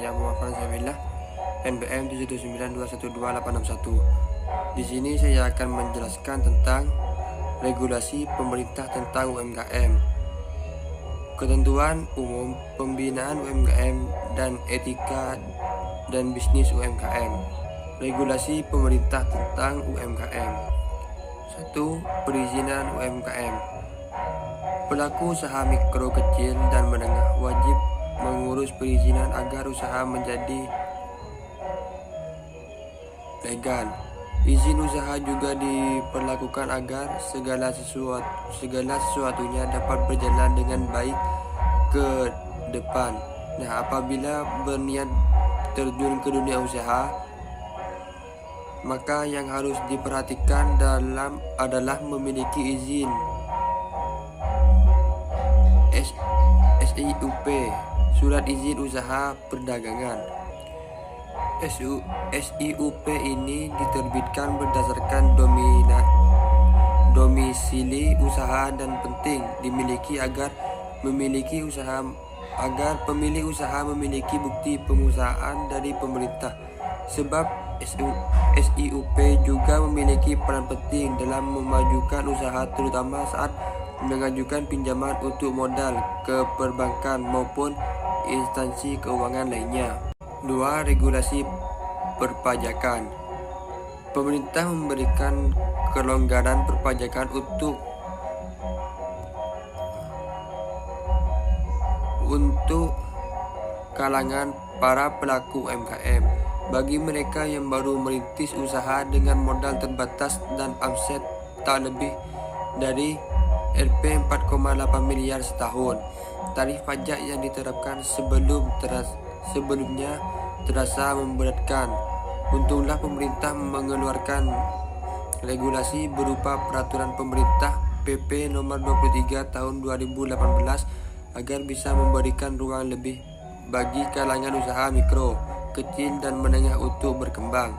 Yang memaafkan saya NBM 779212861. Di sini saya akan menjelaskan tentang regulasi pemerintah tentang UMKM, ketentuan umum pembinaan UMKM dan etika dan bisnis UMKM. Regulasi pemerintah tentang UMKM. 1. Perizinan UMKM. Pelaku usaha mikro, kecil, dan menengah wajib mengurus perizinan agar usaha menjadi legal. Izin usaha juga diperlakukan agar segala sesuatunya dapat berjalan dengan baik ke depan. Nah, apabila berniat terjun ke dunia usaha, maka yang harus diperhatikan adalah memiliki izin SIUP, Surat Izin Usaha Perdagangan. SIUP ini diterbitkan berdasarkan domisili usaha dan penting dimiliki agar pemilik usaha memiliki bukti pengusahaan dari pemerintah. Sebab SIUP juga memiliki peran penting dalam memajukan usaha, terutama saat mengajukan pinjaman untuk modal ke perbankan maupun instansi keuangan lainnya. 2. Regulasi perpajakan. Pemerintah memberikan kelonggaran perpajakan untuk kalangan para pelaku UMKM. Bagi mereka yang baru merintis usaha dengan modal terbatas dan omset tak lebih dari Rp 4,8 miliar setahun. Tarif pajak yang diterapkan sebelumnya terasa memberatkan. Untunglah pemerintah mengeluarkan regulasi berupa peraturan pemerintah PP nomor 23 tahun 2018 agar bisa memberikan ruang lebih bagi kalangan usaha mikro, kecil, dan menengah untuk berkembang.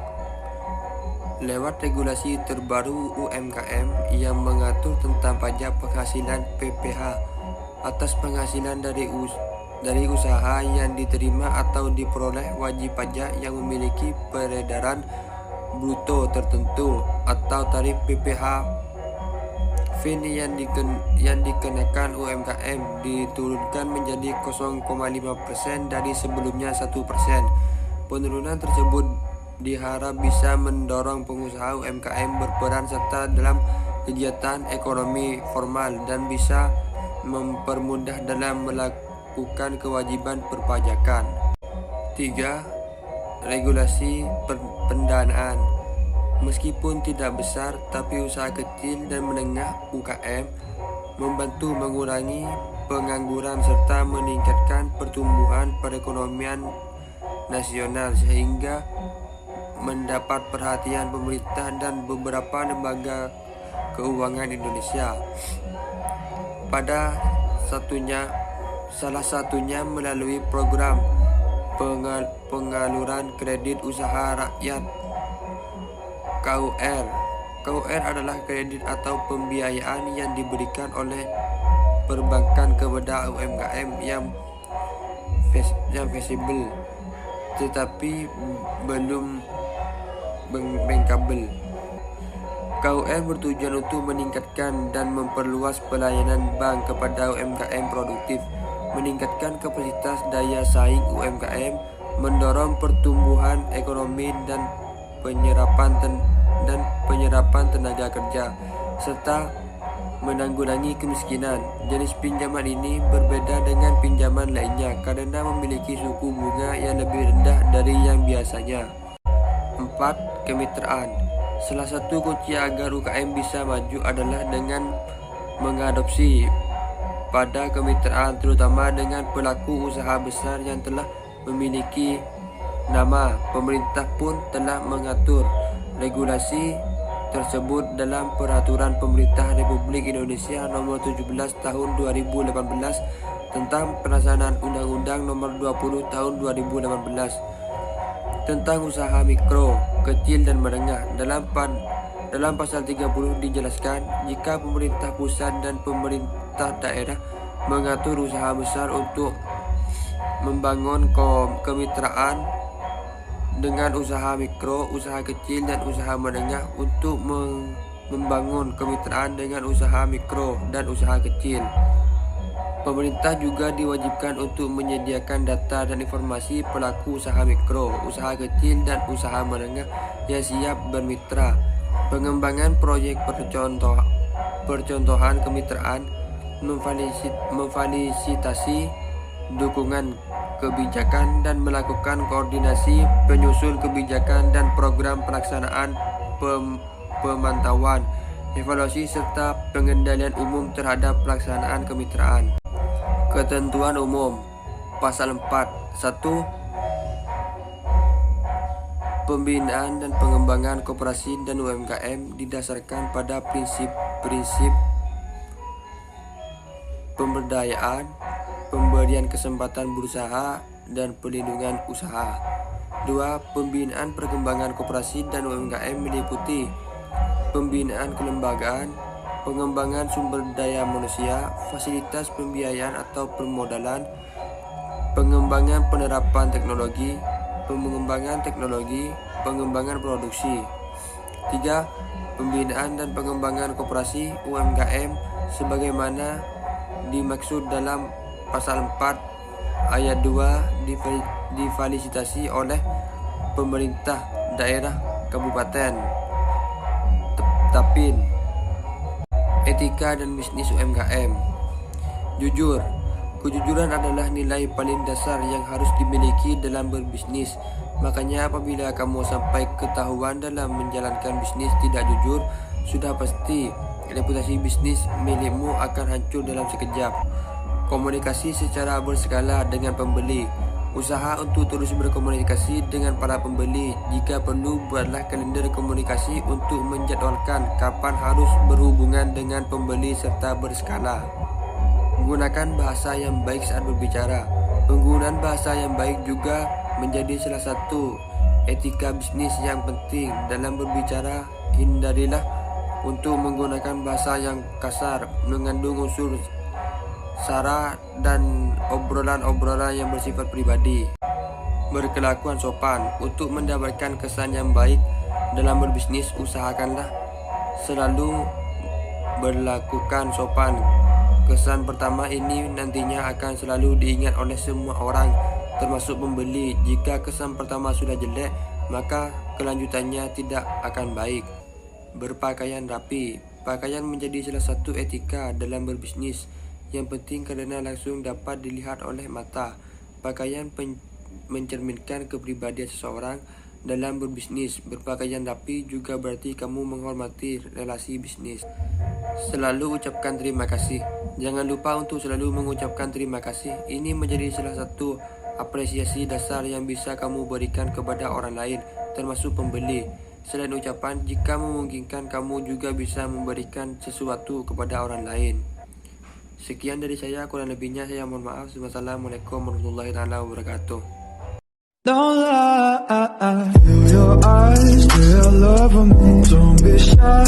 Lewat regulasi terbaru UMKM yang mengatur tentang pajak penghasilan PPh atas penghasilan dari usaha yang diterima atau diperoleh, wajib pajak yang memiliki peredaran bruto tertentu atau tarif PPh VIN yang dikenakan UMKM diturunkan menjadi 0,5% dari sebelumnya 1%. Penurunan tersebut diharap bisa mendorong pengusaha UMKM berperan serta dalam kegiatan ekonomi formal dan bisa mempermudah dalam melakukan kewajiban perpajakan. 3. Regulasi pendanaan. Meskipun tidak besar, tapi usaha kecil dan menengah UKM membantu mengurangi pengangguran serta meningkatkan pertumbuhan perekonomian nasional sehingga mendapat perhatian pemerintah dan beberapa lembaga keuangan Indonesia. Salah satunya melalui program penyaluran kredit usaha rakyat KUR. KUR adalah kredit atau pembiayaan yang diberikan oleh perbankan kepada UMKM yang visible tetapi belum bankable. KUR bertujuan untuk meningkatkan dan memperluas pelayanan bank kepada UMKM produktif, meningkatkan kapasitas daya saing UMKM, mendorong pertumbuhan ekonomi dan penyerapan tenaga kerja, serta menanggulangi kemiskinan. Jenis pinjaman ini berbeda dengan pinjaman lainnya karena memiliki suku bunga yang lebih rendah dari yang biasanya. 4. Kemitraan. Salah satu kunci agar UKM bisa maju adalah dengan mengadopsi pada kemitraan, terutama dengan pelaku usaha besar yang telah memiliki nama. Pemerintah pun telah mengatur regulasi tersebut dalam Peraturan Pemerintah Republik Indonesia Nomor 17 Tahun 2018 tentang pelaksanaan Undang-Undang Nomor 20 Tahun 2018 tentang usaha mikro, kecil, dan menengah. Dalam pasal 30 dijelaskan, jika pemerintah pusat dan pemerintah daerah mengatur usaha besar untuk membangun kemitraan dengan usaha mikro, usaha kecil, dan usaha menengah untuk membangun kemitraan dengan usaha mikro dan usaha kecil. Pemerintah juga diwajibkan untuk menyediakan data dan informasi pelaku usaha mikro, usaha kecil, dan usaha menengah yang siap bermitra. Pengembangan proyek percontohan kemitraan, memfasilitasi dukungan kebijakan, dan melakukan koordinasi penyusun kebijakan dan program pelaksanaan, pemantauan, evaluasi, serta pengendalian umum terhadap pelaksanaan kemitraan. Ketentuan umum Pasal 4. 1. Pembinaan dan pengembangan koperasi dan UMKM didasarkan pada prinsip-prinsip pemberdayaan, pemberian kesempatan berusaha, dan perlindungan usaha. 2. Pembinaan perkembangan koperasi dan UMKM meliputi pembinaan kelembagaan, pengembangan sumber daya manusia, fasilitas pembiayaan atau permodalan, pengembangan penerapan teknologi, pengembangan teknologi, pengembangan produksi. 3. Pembinaan dan pengembangan koperasi UMKM sebagaimana dimaksud dalam Pasal 4 Ayat 2 difasilitasi oleh pemerintah daerah, kabupaten, Tapin. Etika dan bisnis UMKM. Jujur. Kejujuran adalah nilai paling dasar yang harus dimiliki dalam berbisnis. Makanya apabila kamu sampai ketahuan dalam menjalankan bisnis tidak jujur, sudah pasti reputasi bisnis milikmu akan hancur dalam sekejap. Komunikasi secara berskala dengan pembeli. Usaha untuk terus berkomunikasi dengan para pembeli. Jika perlu, buatlah kalender komunikasi untuk menjadwalkan kapan harus berhubungan dengan pembeli serta berskala. Gunakan bahasa yang baik saat berbicara. Penggunaan bahasa yang baik juga menjadi salah satu etika bisnis yang penting. Dalam berbicara, hindarilah untuk menggunakan bahasa yang kasar, mengandung unsur sara, dan obrolan-obrolan yang bersifat pribadi. Berkelakuan sopan. Untuk mendapatkan kesan yang baik dalam berbisnis, usahakanlah selalu berlakukan sopan. Kesan pertama ini nantinya akan selalu diingat oleh semua orang, termasuk pembeli. Jika kesan pertama sudah jelek, maka kelanjutannya tidak akan baik. Berpakaian rapi. Pakaian menjadi salah satu etika dalam berbisnis yang penting karena langsung dapat dilihat oleh mata. Pakaian mencerminkan kepribadian seseorang dalam berbisnis. Berpakaian rapi juga berarti kamu menghormati relasi bisnis. Selalu ucapkan terima kasih. Jangan lupa untuk selalu mengucapkan terima kasih. Ini menjadi salah satu apresiasi dasar yang bisa kamu berikan kepada orang lain, termasuk pembeli. Selain ucapan, jika memungkinkan, kamu juga bisa memberikan sesuatu kepada orang lain. Sekian dari saya, kurang lebihnya saya mohon maaf. Wassalamualaikum warahmatullahi wabarakatuh. Don't lie, feel your eyes, feel love of me. Don't be shy.